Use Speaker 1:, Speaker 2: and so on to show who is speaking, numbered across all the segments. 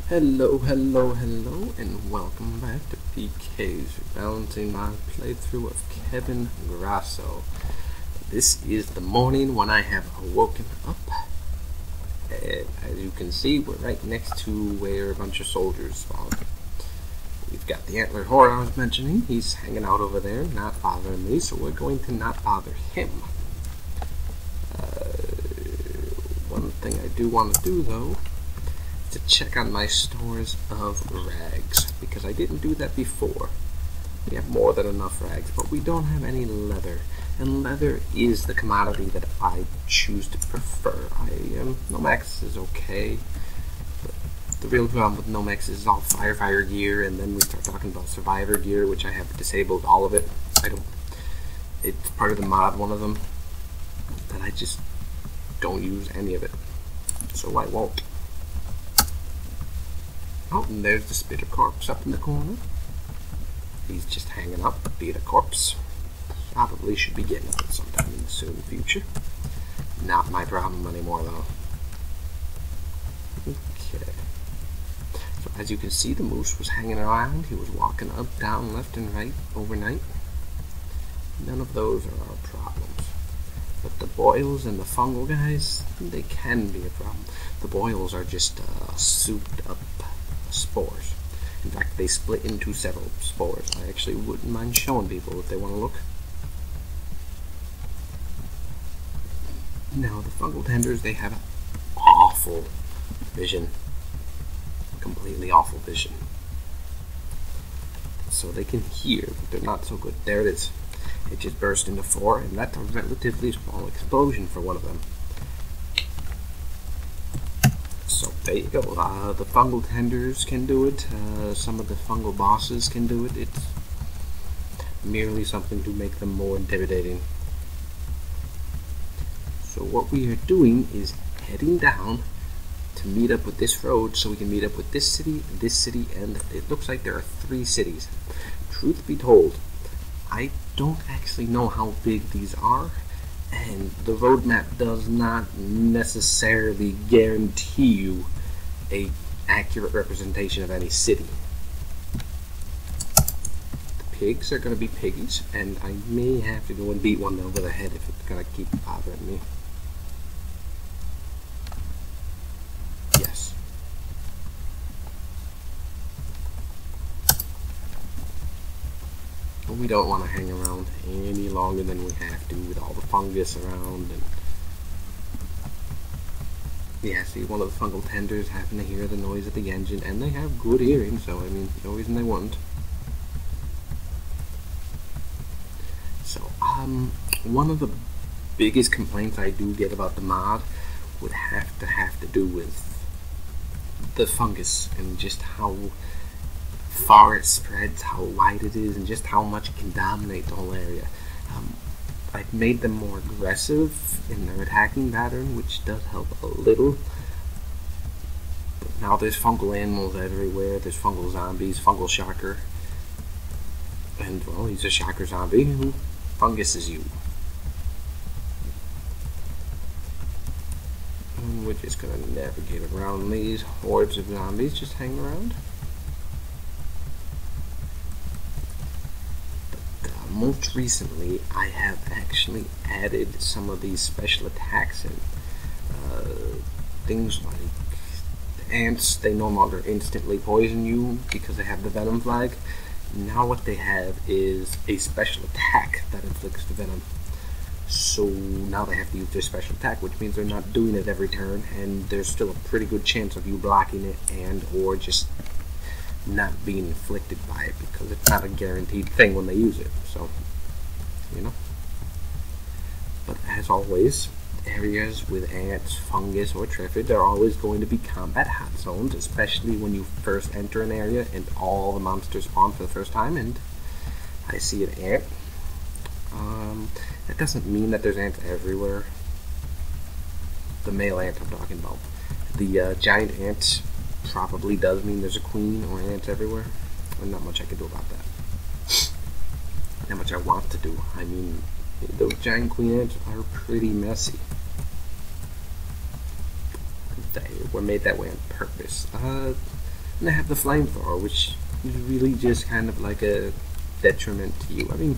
Speaker 1: Hello, hello, hello, and welcome back to PK's Rebalancing my playthrough of Kevin Grasso. This is the morning when I have woken up, and as you can see, we're right next to where a bunch of soldiers spawn. We've got the antler whore I was mentioning. He's hanging out over there, not bothering me, so we're going to not bother him. One thing I do want to do, though, to check on my stores of rags, because I didn't do that before. We have more than enough rags, but we don't have any leather, and leather is the commodity that I choose to prefer. Nomex is okay, but the real problem with Nomex is all firefighter gear, and then we start talking about survivor gear, which I have disabled all of it. It's part of the mod, one of them, that I just don't use any of it, so I won't. Oh, and there's the spitter corpse up in the corner. He's just hanging up, beat a corpse. Probably should be getting it sometime in the soon future. Not my problem anymore, though. Okay. So as you can see, the moose was hanging around. He was walking up, down, left, and right overnight. None of those are our problems. But the boils and the fungal guys, they can be a problem. The boils are just souped up spores. In fact, they split into several spores. I actually wouldn't mind showing people if they want to look. Now, the fungal tenders, they have awful vision. Completely awful vision. So they can hear, but they're not so good. There it is. It just burst into 4, and that's a relatively small explosion for one of them. So there you go. The fungal tenders can do it. Some of the fungal bosses can do it. It's merely something to make them more intimidating. So what we are doing is heading down to meet up with this road, so we can meet up with this city, and it looks like there are 3 cities. Truth be told, I don't actually know how big these are, and the roadmap does not necessarily guarantee you an accurate representation of any city. The pigs are going to be piggies, and I may have to go and beat one over the head if it's going to keep bothering me. Yes. We don't want to hang around any longer than we have to with all the fungus around. And yeah, see, one of the fungal tenders happen to hear the noise of the engine, and they have good hearing, so I mean, no reason they wouldn't. So, one of the biggest complaints I do get about the mod would have to do with the fungus and just how far it spreads, how wide it is, and just how much it can dominate the whole area. I've made them more aggressive in their attacking pattern, which does help a little. But now there's fungal animals everywhere. There's fungal zombies, fungal shocker. And, well, he's a shocker zombie who funguses you. And we're just going to navigate around these hordes of zombies, just hang around. Most recently, I have actually added some of these special attacks in. Things like ants, they no longer instantly poison you because they have the venom flag. Now what they have is a special attack that inflicts the venom. So now they have to use their special attack, which means they're not doing it every turn, and there's still a pretty good chance of you blocking it and or just not being inflicted by it, because it's not a guaranteed thing when they use it, so, you know. But as always, areas with ants, fungus, or triffid are always going to be combat hot zones, especially when you first enter an area and all the monsters spawn for the first time, and I see an ant. That doesn't mean that there's ants everywhere. The male ant I'm talking about. The giant ant probably does mean there's a queen or ants everywhere, and not much I can do about that. Not much I want to do. I mean, those giant queen ants are pretty messy. They were made that way on purpose. And they have the flamethrower, which is really just kind of like a detriment to you. I mean,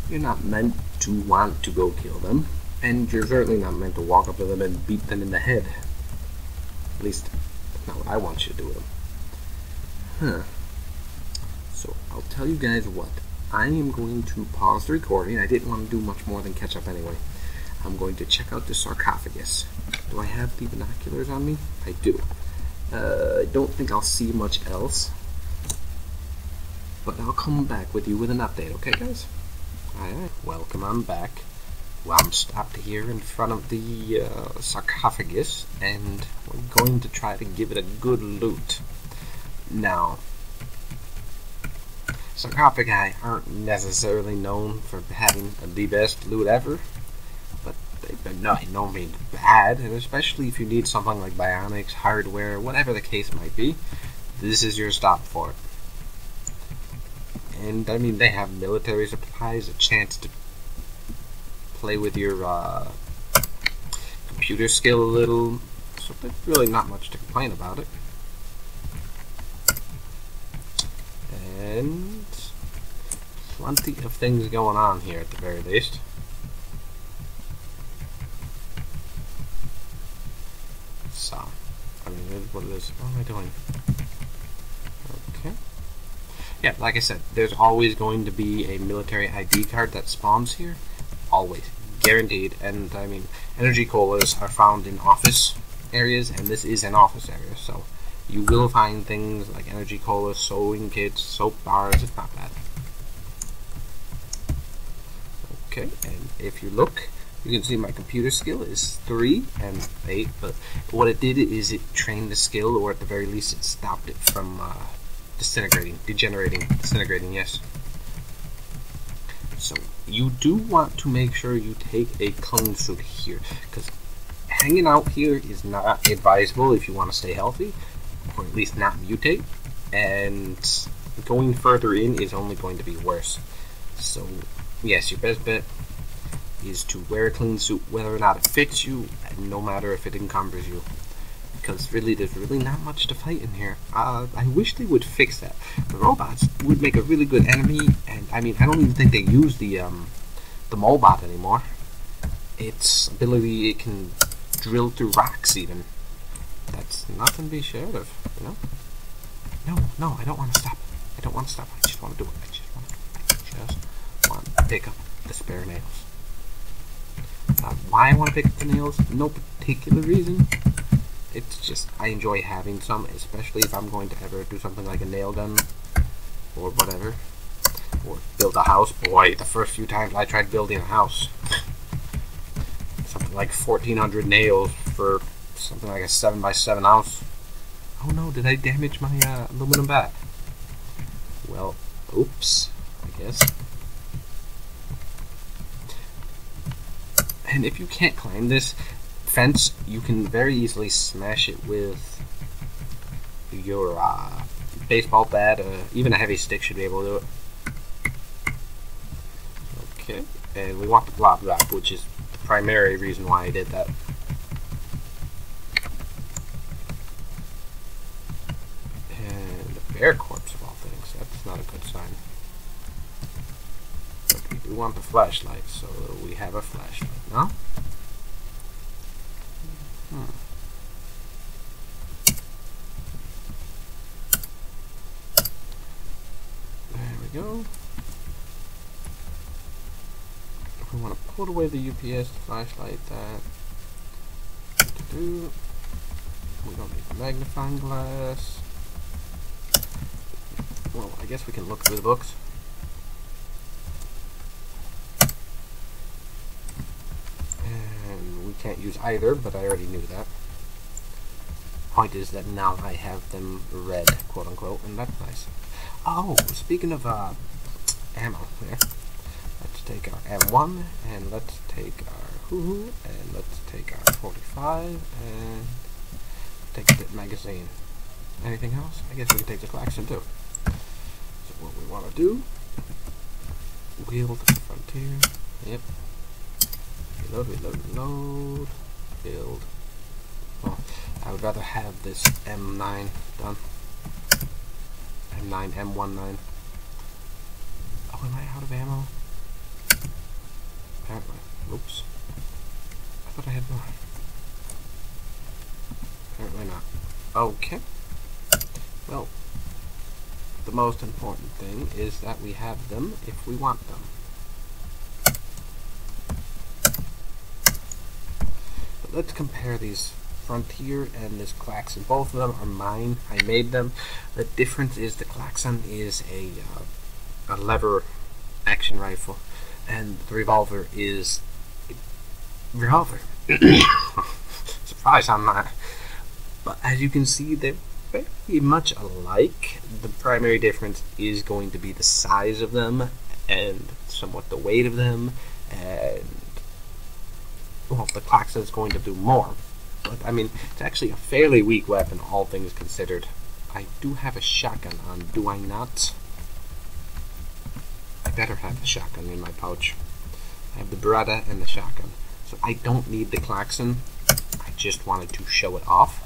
Speaker 1: you're not meant to want to go kill them, and you're certainly not meant to walk up to them and beat them in the head. At least, that's not what I want you to do with them. So, I'll tell you guys what. I am going to pause the recording. I didn't want to do much more than catch up anyway. I'm going to check out the sarcophagus. Do I have the binoculars on me? I do. I don't think I'll see much else. But I'll come back with you with an update, okay guys? Alright, welcome on back. Well, I'm stopped here in front of the sarcophagus, and we're going to try to give it a good loot. Now, sarcophagi aren't necessarily known for having the best loot ever, but they've been no means bad, and especially if you need something like bionics, hardware, whatever the case might be, this is your stop for it. And I mean, they have military supplies, a chance to play with your computer skill a little, so there's really not much to complain about it. And plenty of things going on here at the very least. So, I mean, what am I doing? Okay. Yeah, like I said, there's always going to be a military ID card that spawns here. Always. Guaranteed. And, I mean, energy colas are found in office areas, and this is an office area, so you will find things like energy colas, sewing kits, soap bars. It's not bad. Okay, and if you look, you can see my computer skill is 3 and 8, but what it did is it trained the skill, or at the very least it stopped it from disintegrating, yes. So you do want to make sure you take a clone suit here, because hanging out here is not advisable if you want to stay healthy, or at least not mutate, and going further in is only going to be worse. So yes, your best bet is to wear a clean suit whether or not it fits you, and no matter if it encumbers you. Because really, there's really not much to fight in here. I wish they would fix that. The robots would make a really good enemy, and I mean, I don't even think they use the Molebot anymore. Its ability, it can drill through rocks even. That's nothing to be ashamed of, you know? No, I don't want to stop. I don't want to stop. I just want to do it. I just want to pick up the spare nails. Why I want to pick up the nails? No particular reason. It's just, I enjoy having some, especially if I'm going to ever do something like a nail gun, or whatever, or build a house. Boy, the first few times I tried building a house, something like 1,400 nails for something like a 7x7 ounce. Oh no, did I damage my aluminum bat? Well, oops, I guess. And if you can't climb this fence, you can very easily smash it with your baseball bat. Even a heavy stick should be able to do it. Okay, and we want the blob wrap, which is the primary reason why I did that. And a bear corpse of all things. That's not a good sign. But we do want the flashlight, so we have a flashlight now. There we go. If we want to put away the UPS, the flashlight, we don't need the magnifying glass. Well, I guess we can look through the books. And we can't use either, but I already knew that. Point is that now I have them red, quote unquote, and that's nice. Oh, speaking of ammo, here, let's take our M1, and let's take our hoo-hoo, and let's take our 45, and take the magazine. Anything else? I guess we can take the Klaxon too. So what we want to do, wheel to the frontier, yep. Reload, reload, reload, build. Well, I would rather have this M9 done. M9, M19. Oh, am I out of ammo? Apparently. Oops. I thought I had more. Apparently not. Okay. Well, the most important thing is that we have them if we want them. But let's compare these Frontier and this Klaxon. Both of them are mine. I made them. The difference is the Klaxon is a lever action rifle, and the revolver is a revolver. Surprise on that. But as you can see, they're very much alike. The primary difference is going to be the size of them and somewhat the weight of them, and well, the Klaxon is going to do more. But I mean, it's actually a fairly weak weapon, all things considered. I do have a shotgun on, do I not? I better have the shotgun in my pouch. I have the Beretta and the shotgun. So I don't need the Klaxon. I just wanted to show it off.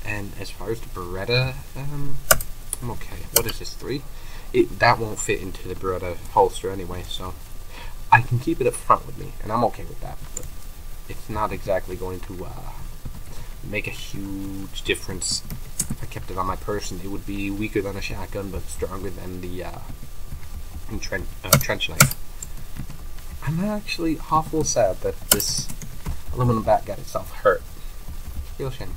Speaker 1: And as far as the Beretta, I'm okay. What is this, 3? That won't fit into the Beretta holster anyway, so I can keep it up front with me, and I'm okay with that. But it's not exactly going to make a huge difference. If I kept it on my person, it would be weaker than a shotgun, but stronger than the trench knife. I'm actually awful sad that this aluminum bat got itself hurt. Real shame.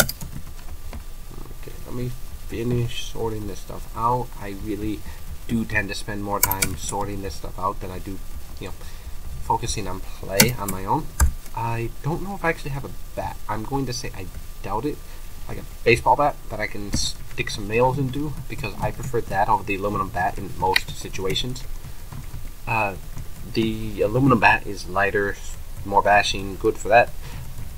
Speaker 1: Okay, let me finish sorting this stuff out. I really do tend to spend more time sorting this stuff out than I do, focusing on play on my own. I don't know if I actually have a bat. I'm going to say I doubt it. Like a baseball bat that I can stick some nails into, because I prefer that over the aluminum bat in most situations. The aluminum bat is lighter, more bashing, good for that,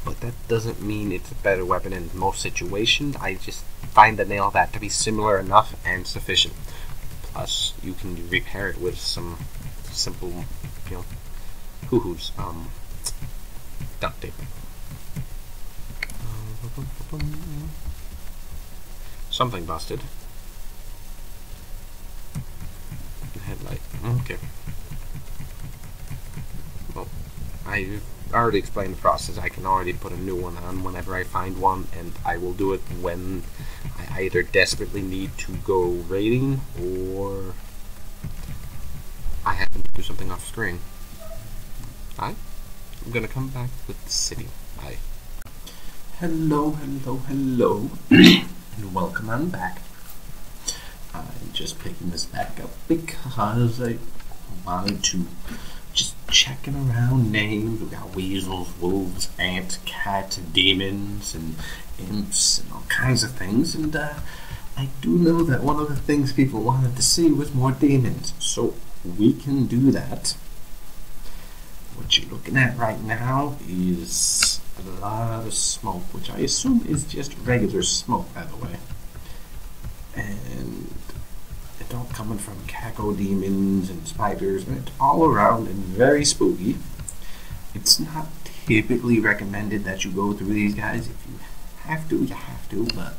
Speaker 1: but that doesn't mean it's a better weapon in most situations. I just find the nail bat to be similar enough and sufficient. Plus, you can repair it with some simple, hoo-hoos, duct tape. Something busted. Headlight. Okay. Well, I've already explained the process. I can already put a new one on whenever I find one, and I will do it when I either desperately need to go raiding or I happen to do something off screen. Hi. I'm gonna come back with the city. Hi. Hello, and welcome on back. I'm just picking this back up because I wanted to just checking around names. We've got weasels, wolves, ants, cats, demons, and imps, and all kinds of things. And I do know that one of the things people wanted to see was more demons, so we can do that. What you're looking at right now is a lot of smoke, which I assume is just regular smoke, by the way. And it's all coming from caco demons and spiders, and it's all around and very spooky. It's not typically recommended that you go through these guys. If you have to, you have to, but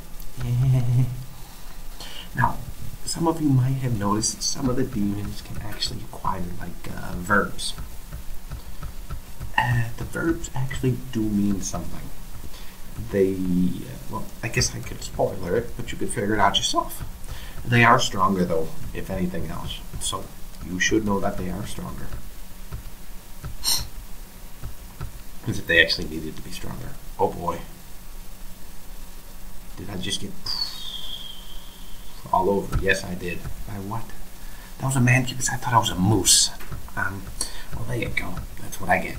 Speaker 1: Now, some of you might have noticed some of the demons can actually acquire, like, verbs. The verbs actually do mean something. They, well, I guess I could spoiler it, but you could figure it out yourself. They are stronger, though, if anything else. So, you should know that they are stronger. As if they actually needed to be stronger. Oh boy. Did I just get all over? Yes, I did. By what? That was a Mancubus. I thought I was a moose. Well, there you go. That's what I get.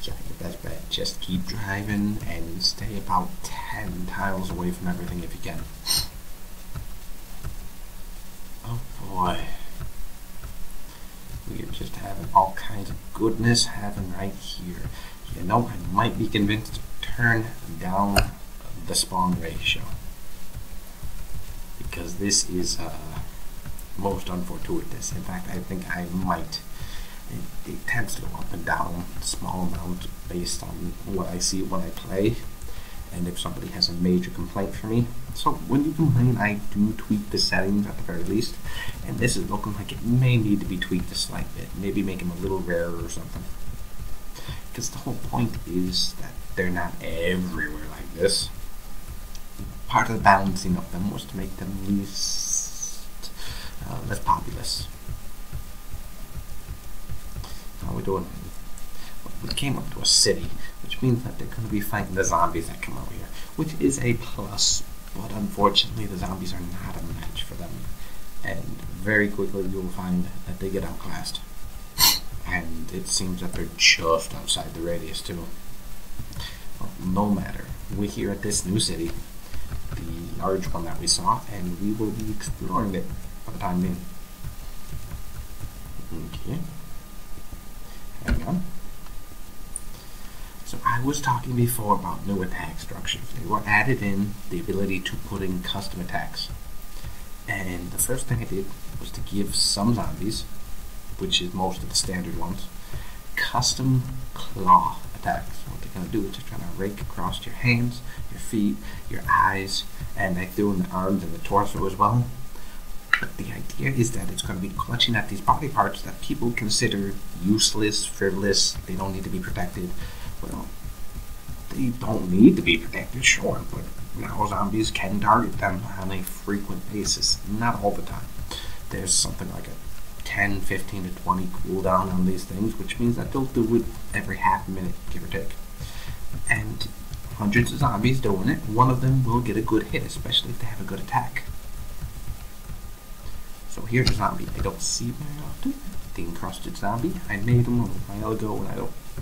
Speaker 1: Yeah, your best bet. Just keep driving and stay about 10 tiles away from everything if you can. Oh boy. We are just having all kinds of goodness happen right here. You know, I might be convinced to turn down the spawn ratio, because this is most unfortuitous. In fact, I think I might. It tends to go up and down a small amount based on what I see when I play, and if somebody has a major complaint for me. So when you complain, I do tweak the settings at the very least, and this is looking like it may need to be tweaked a slight bit, maybe make them a little rarer or something. Because the whole point is that they're not everywhere like this. Part of the balancing of them was to make them less populous. How are we doing? We came up to a city, which means that they're going to be fighting the zombies that come over here, which is a plus, but unfortunately the zombies are not a match for them, and very quickly you will find that they get outclassed, and it seems that they're just outside the radius too. Well, no matter, we're here at this new city, the large one that we saw, and we will be exploring it for the time being. Okay. Hang on. So I was talking before about new attack structures. They were added in the ability to put in custom attacks. And the first thing I did was to give some zombies, which is most of the standard ones, custom claw attacks. What they're going to do is they're trying to rake across your hands, your feet, your eyes, and they threw in the arms and the torso as well. But the idea is that it's going to be clutching at these body parts that people consider useless, frivolous, they don't need to be protected. Well, they don't need to be protected, sure, but now zombies can target them on a frequent basis, not all the time. There's something like a 10, 15 to 20 cooldown on these things, which means that they'll do it every half a minute, give or take. And hundreds of zombies doing it, one of them will get a good hit, especially if they have a good attack. So here's a zombie I don't see very often, the encrusted zombie. I made him a while ago, and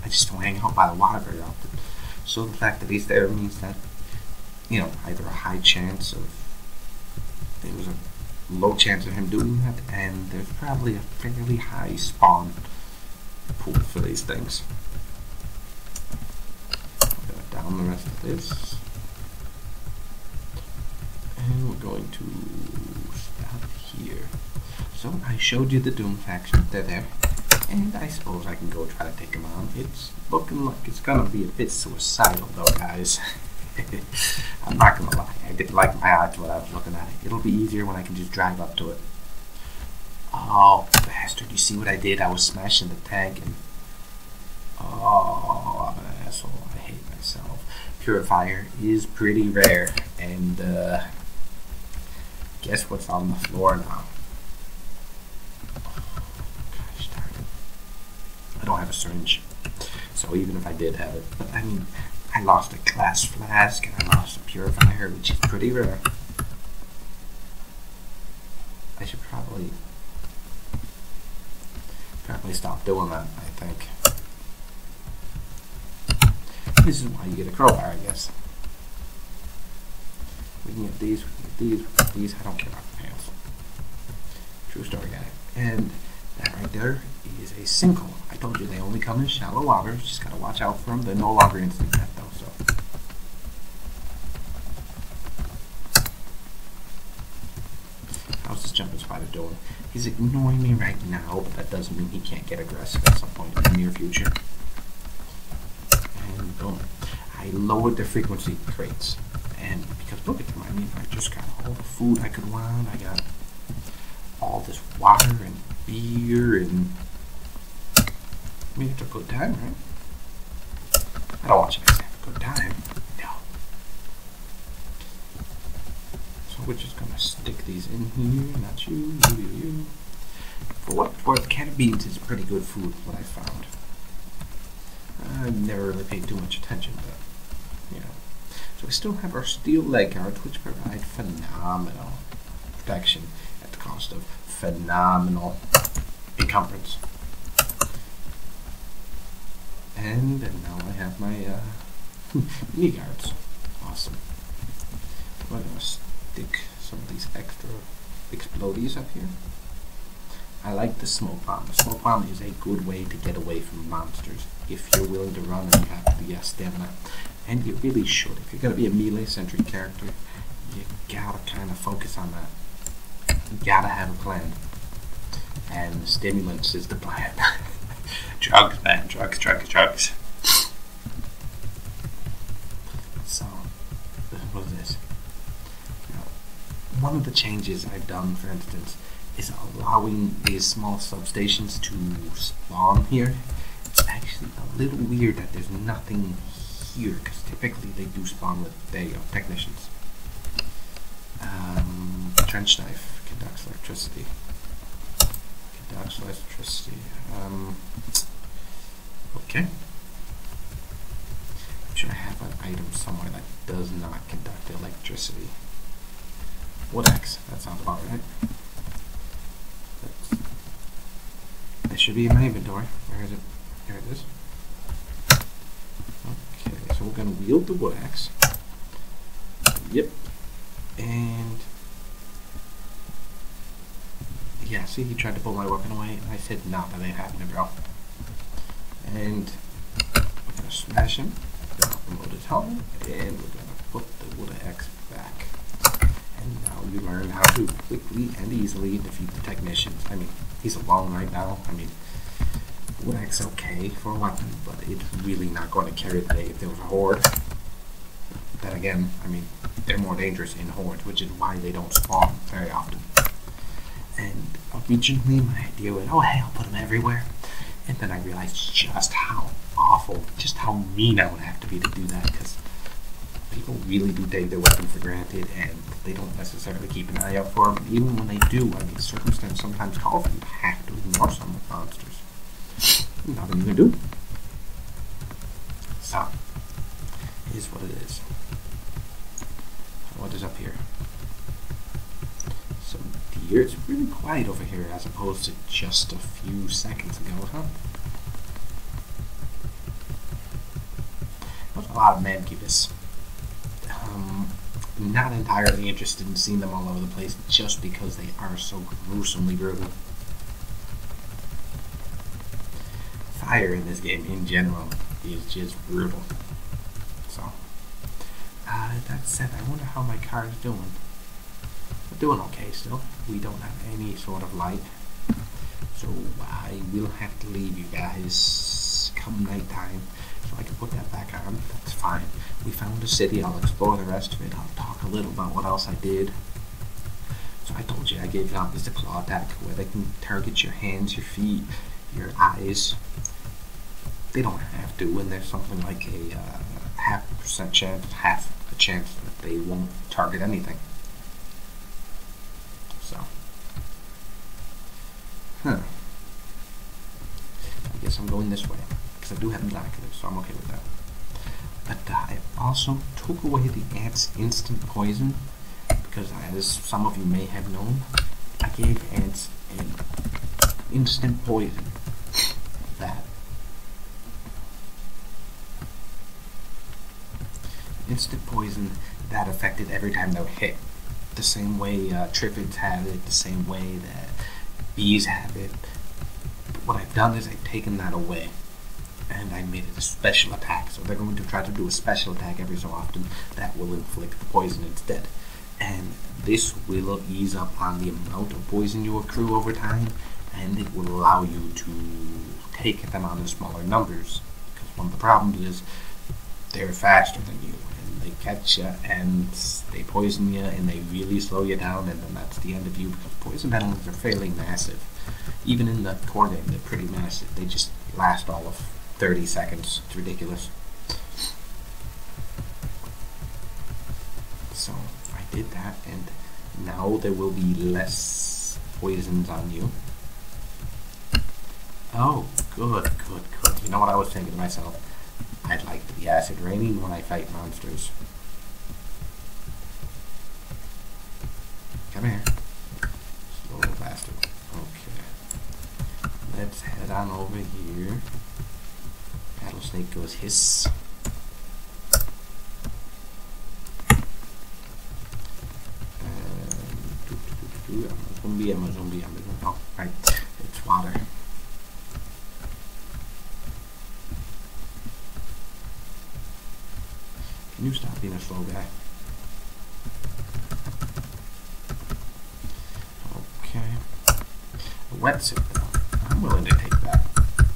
Speaker 1: I just don't hang out by the water very often. So the fact that he's there means that, you know, either a high chance of, there was a low chance of him doing that, and there's probably a fairly high spawn pool for these things. I'm going to down the rest of this. And we're going to stop here. So I showed you the Doom faction, they're there. And I suppose I can go try to take them on. It's looking like it's going to be a bit suicidal though, guys. I'm not going to lie. I didn't like my odds when I was looking at it. It'll be easier when I can just drive up to it. Oh, bastard. You see what I did? I was smashing the tank and... Oh, I'm an asshole. I hate myself. Purifier is pretty rare. And, guess what's on the floor now? I don't have a syringe, so even if I did have it, but I mean, I lost a glass flask and I lost a purifier, which is pretty rare. I should probably stop doing that, I think. This is why you get a crowbar, I guess. We can get these, we can get these, we can get these. I don't care about the pants. True story, guy. And that right there is a sinkhole. I told you they only come in shallow water. Just gotta watch out for them. They're no longer instant death though, so. How's this jumping spider doing? He's ignoring me right now, but that doesn't mean he can't get aggressive at some point in the near future. And boom. I lowered the frequency crates. And because look at them, I mean, I just got all the food I could want. I got all this water and beer and... I mean, it's a good time, right? I don't want you guys to have a good time. No. So we're just gonna stick these in here. Not you, you. For what it's worth, canned beans is pretty good food, what I found. I never really paid too much attention, but, you know. So we still have our steel leg guards, which provide phenomenal protection at the cost of phenomenal encumbrance. And now I have my knee guards. Awesome. I'm going to stick some of these extra explodies up here. I like the smoke bomb. The smoke bomb is a good way to get away from monsters if you're willing to run and you have the stamina. And you really should. If you're going to be a melee-centric character, you gotta kind of focus on that. You gotta have a plan. And stimulants is the plan. Drugs, man. Drugs. So, what is this? Now, one of the changes I've done, for instance, is allowing these small substations to spawn here. It's actually a little weird that there's nothing here, because typically they do spawn with, there you go, technicians. Trench knife conducts electricity. Conducts electricity. Okay. I'm sure I have an item somewhere that does not conduct electricity. Wood axe, that sounds about right. That should be in my inventory. Where is it? There it is. Okay, so we're going to wield the wood axe. Yep. And yeah, see, he tried to pull my weapon away, and I said, "No, that ain't happening, bro." And we're gonna smash him. We're gonna promote his helmet, and we're gonna put the wood axe back. And now you learn how to quickly and easily defeat the technicians. I mean, he's alone right now. I mean, wood axe okay for a weapon, but it's really not going to carry the day if there was a horde. Then again, I mean, they're more dangerous in hordes, which is why they don't spawn very often. And originally my idea was, oh hey, I'll put them everywhere. And then I realized just how awful, just how mean I would have to be to do that, because people really do take their weapon for granted, and they don't necessarily keep an eye out for them. Even when they do, I mean, circumstance sometimes call for you to have to ignore some monsters. Nothing you can do. So, it is what it is. What is up here? Some deer. It's really quiet over here as opposed to just a few seconds ago, huh? There's a lot of Mancubus. Not entirely interested in seeing them all over the place just because they are so gruesomely brutal. Fire in this game in general is just brutal. So, that said, I wonder how my car is doing. We're doing okay still. We don't have any sort of light. So I will have to leave you guys come nighttime so I can put that back on. That's fine. We found a city. I'll explore the rest of it. I'll talk a little about what else I did. So I told you I gave zombies a claw attack where they can target your hands, your feet, your eyes. They don't have to when there's something like a half a chance that they won't target anything. So, I guess I'm going this way because I do have binoculars, so I'm okay with that. But I also took away the ants' instant poison because, as some of you may have known, I gave ants an instant poison that affected every time they were hit. The same way triffids have it, the same way that bees have it. But what I've done is I've taken that away and I made it a special attack. So they're going to try to do a special attack every so often that will inflict the poison instead. And this will ease up on the amount of poison you accrue over time, and it will allow you to take them on in smaller numbers. Because one of the problems is they're faster than you, and they catch you, and they poison you, and they really slow you down, and then that's the end of you, because poison penalties are fairly massive. Even in the core game, they're pretty massive. They just last all of 30 seconds. It's ridiculous. So, I did that, and now there will be less poisons on you. Oh, good. You know what I was thinking to myself? I'd like the acid raining when I fight monsters. Come here. Slow little bastard. Okay. Let's head on over here. Rattlesnake goes hiss. I'm a zombie. Oh, right. It's water. Can you stop being a slow guy? Okay. A wetsuit, though. I'm willing to take that.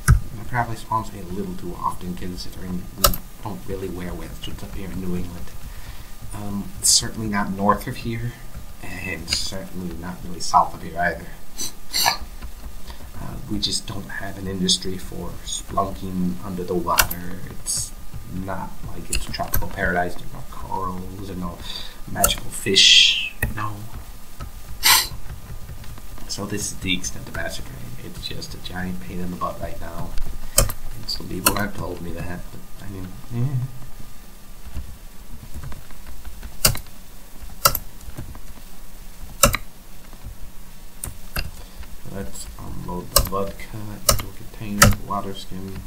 Speaker 1: It probably spawns me a little too often considering we don't really wear wetsuits up here in New England. Certainly not north of here, and certainly not really south of here either. We just don't have an industry for splunking under the water. It's not like it's a tropical paradise. There's no corals and no magical fish. No. So this is the extent of acid rain. It's just a giant pain in the butt right now. And some people have told me that, but I mean, yeah. Let's unload the vodka into a container of water skin.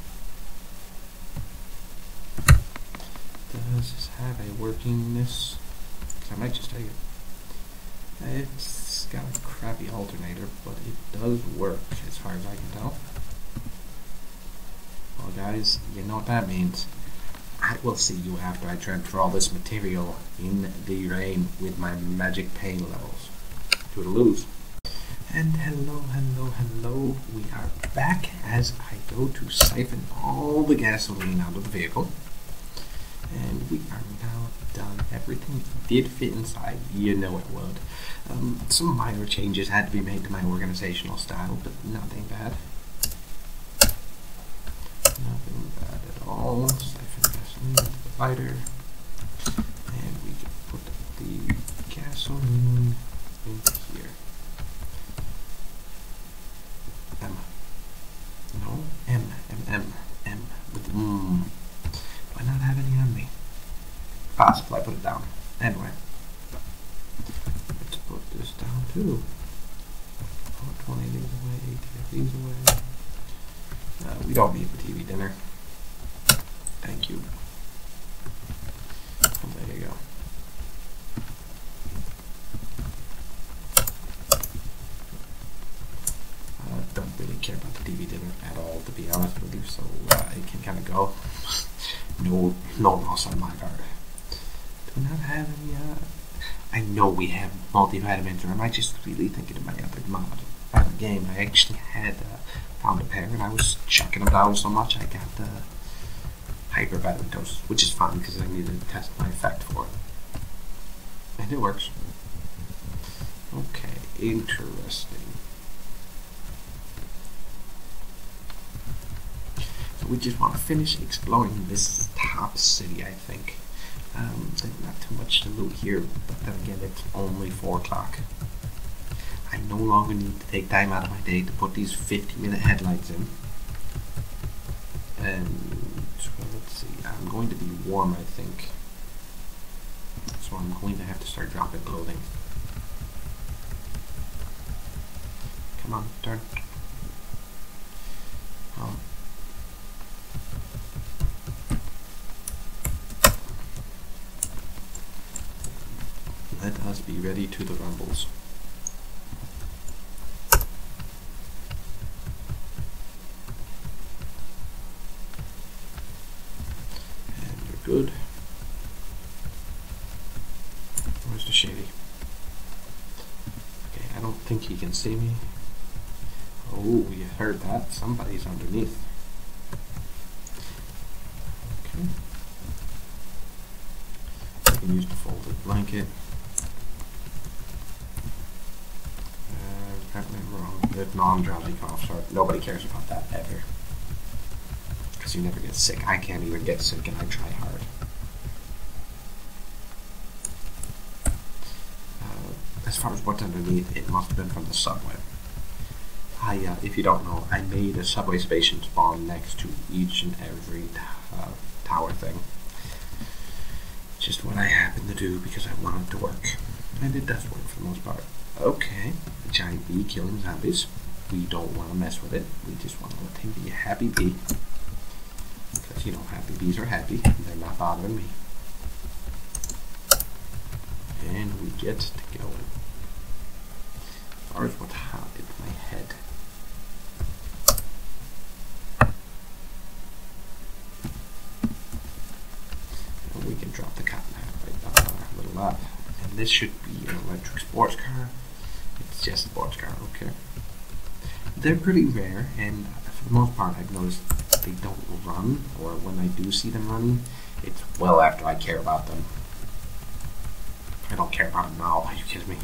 Speaker 1: Does this have a workingness? Because I might just take it. It's got a crappy alternator, but it does work as far as I can tell. Well guys, you know what that means. I will see you after I transfer all this material in the rain with my magic pain levels. Toodaloos. And hello, we are back as I go to siphon all the gasoline out of the vehicle. And we are now done. Everything did fit inside, you know it would. Some minor changes had to be made to my organizational style, but nothing bad. Nothing bad at all. Siphon gasoline into the lighter. And we can put the gasoline into here. M. With do I not have any on me? Possible, I put it down. Anyway. Let's put this down too. 20 these away, ATF these away. We don't need the TV dinner. Thank you. Oh, there you go. Don't really care about the TV dinner at all, to be honest with you, so it can kind of go. No loss on my part. Do we not have any, I know we have multivitamins, or am I just really thinking of my other game? I actually had found a pair, and I was chucking them down so much I got the hypervitamin dose, which is fine, because I needed to test my effect for it. And it works. Okay, interesting. We just want to finish exploring this top city, I think. There's not too much to loot here, but then again, it's only 4 o'clock. I no longer need to take time out of my day to put these 50-minute headlights in. And let's see, I'm going to be warm, I think. So I'm going to have to start dropping clothing. Come on, turn. Let us be ready to the rumbles. And you're good. Where's the shady? Okay, I don't think he can see me. Oh, you heard that. Somebody's underneath. Okay. I can use the folded blanket. Apparently I'm wrong. There's non-drowsy cough, so nobody cares about that ever. Because you never get sick. I can't even get sick, and I try hard. As far as what's underneath, it must have been from the subway. If you don't know, I made a subway station spawn next to each and every tower thing. Just what I happened to do because I wanted to work. And it does work for the most part. Okay, a giant bee killing zombies. We don't want to mess with it. We just want to let him be a happy bee. Because, you know, happy bees are happy. And they're not bothering me. And we get to going. As far as what's hot, it's my head. And we can drop the cotton hat right down our little lap. And this should be an electric sports car. It's just a sports car, okay. They're pretty rare, and for the most part I've noticed they don't run, or when I do see them running, it's well after I care about them. I don't care about them now, are you kidding me?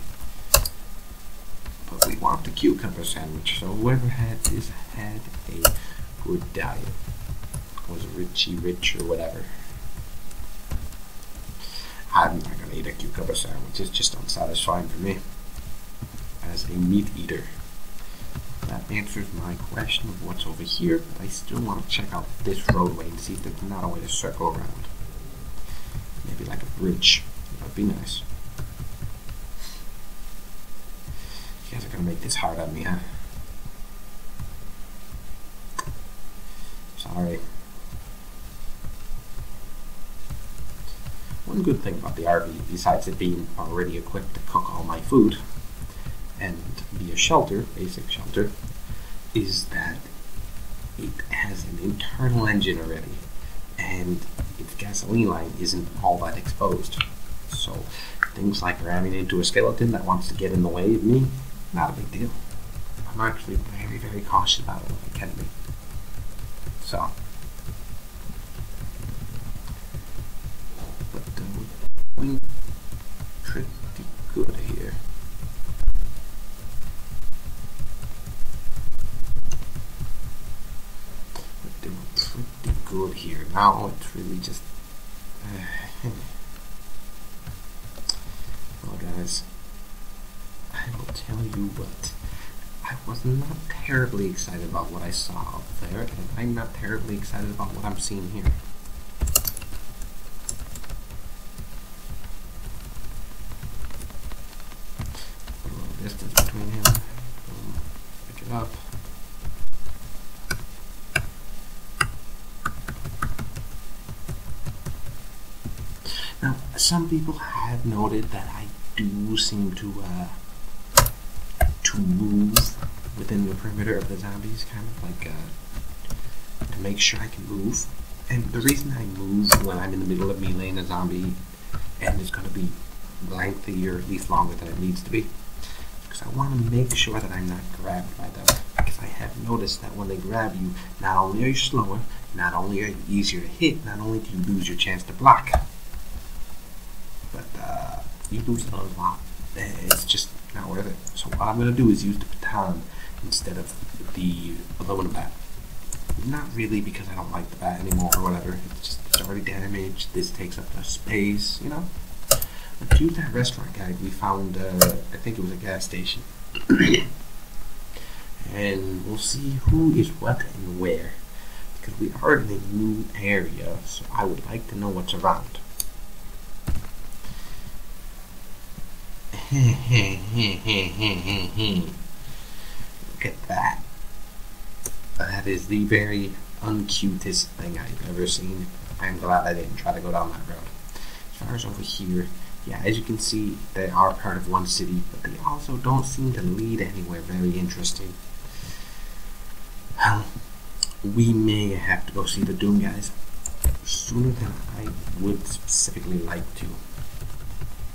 Speaker 1: But we want the cucumber sandwich, so whoever had this had a good diet. Was Richie rich or whatever. I'm not gonna eat a cucumber sandwich, it's just unsatisfying for me. As a meat eater. That answers my question of what's over here, but I still want to check out this roadway and see if there's not a way to circle around. Maybe like a bridge. That would be nice. You guys are gonna make this hard on me, huh? Sorry. One good thing about the RV, besides it being already equipped to cook all my food and be a shelter, basic shelter, is that it has an internal engine already, and its gasoline line isn't all that exposed. So things like ramming into a skeleton that wants to get in the way of me, not a big deal. I'm actually very, very cautious about it if I can be. So, but we're doing pretty good here. We're doing pretty good here. Now it's really just... well, guys, I will tell you what. I was not terribly excited about what I saw up there, and I'm not terribly excited about what I'm seeing here. Put a little distance between him. Boom. Pick it up. Now, some people have noted that I do seem to move within the perimeter of the zombies, kind of like to make sure I can move. And the reason I move when I'm in the middle of meleeing a zombie and it's going to be lengthy or at least longer than it needs to be, because I want to make sure that I'm not grabbed by them. Because I have noticed that when they grab you, not only are you slower, not only are you easier to hit, not only do you lose your chance to block, but you lose a lot. It's just not worth it. So what I'm going to do is use the baton instead of the aluminum bat. Not really because I don't like the bat anymore or whatever. It's already damaged. This takes up the space, you know. Let's use that restaurant guide we found. I think it was a gas station. And we'll see who is what and where. Because we are in a new area, so I would like to know what's around. Look at that. That is the very uncutest thing I've ever seen. I'm glad I didn't try to go down that road. As far as over here, yeah, as you can see, they are part of one city, but they also don't seem to lead anywhere very interesting. Well, we may have to go see the Doom guys sooner than I would specifically like to.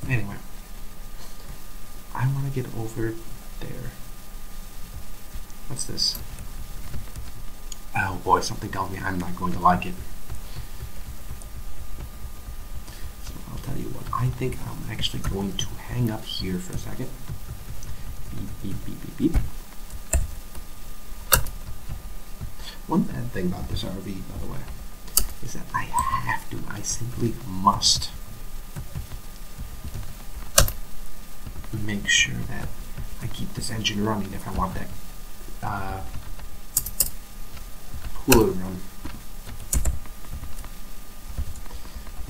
Speaker 1: Anyway. I want to get over there. What's this? Oh boy, something tells me I'm not going to like it. So I'll tell you what, I think I'm actually going to hang up here for a second. Beep, beep, beep, beep, beep. One bad thing about this RV, by the way, is that I simply must make sure that I keep this engine running if I want that cooler to run.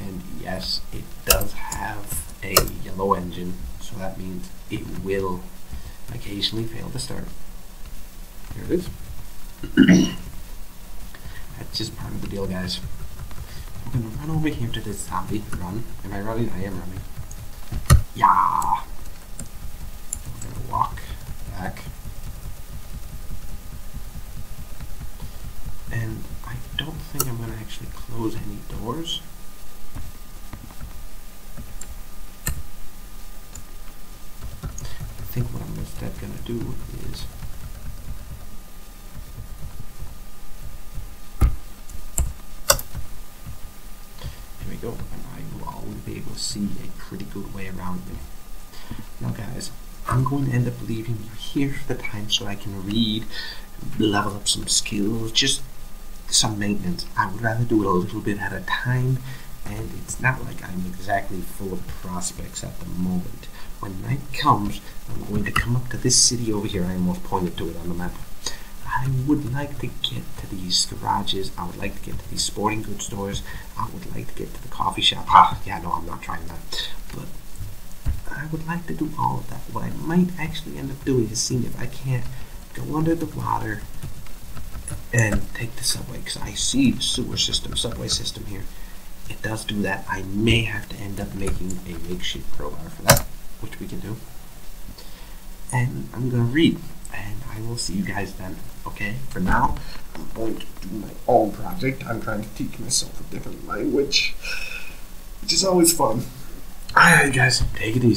Speaker 1: And yes, it does have a yellow engine, so that means it will occasionally fail to start. Here it is. That's just part of the deal, guys. I'm gonna run over here to this zombie. Run. Am I running? I am running. Yeah. We're gonna walk back. And I don't think I'm gonna actually close any doors. I think what I'm instead gonna do is see a pretty good way around it. Now guys, I'm going to end up leaving you here for the time so I can read, level up some skills, just some maintenance. I would rather do it a little bit at a time, and it's not like I'm exactly full of prospects at the moment. When night comes, I'm going to come up to this city over here. I almost pointed to it on the map. I would like to get to these garages. I would like to get to these sporting goods stores. I would like to get to the coffee shop. Yeah, no, I'm not trying that. But I would like to do all of that. What I might actually end up doing is seeing if I can't go under the water and take the subway, because I see the subway system here. It does do that. I may have to end up making a makeshift crowbar for that, which we can do. And I'm going to read, and I will see you guys then. Okay, for now, I'm going to do my own project. I'm trying to teach myself a different language, which is always fun. Alright guys, take it easy.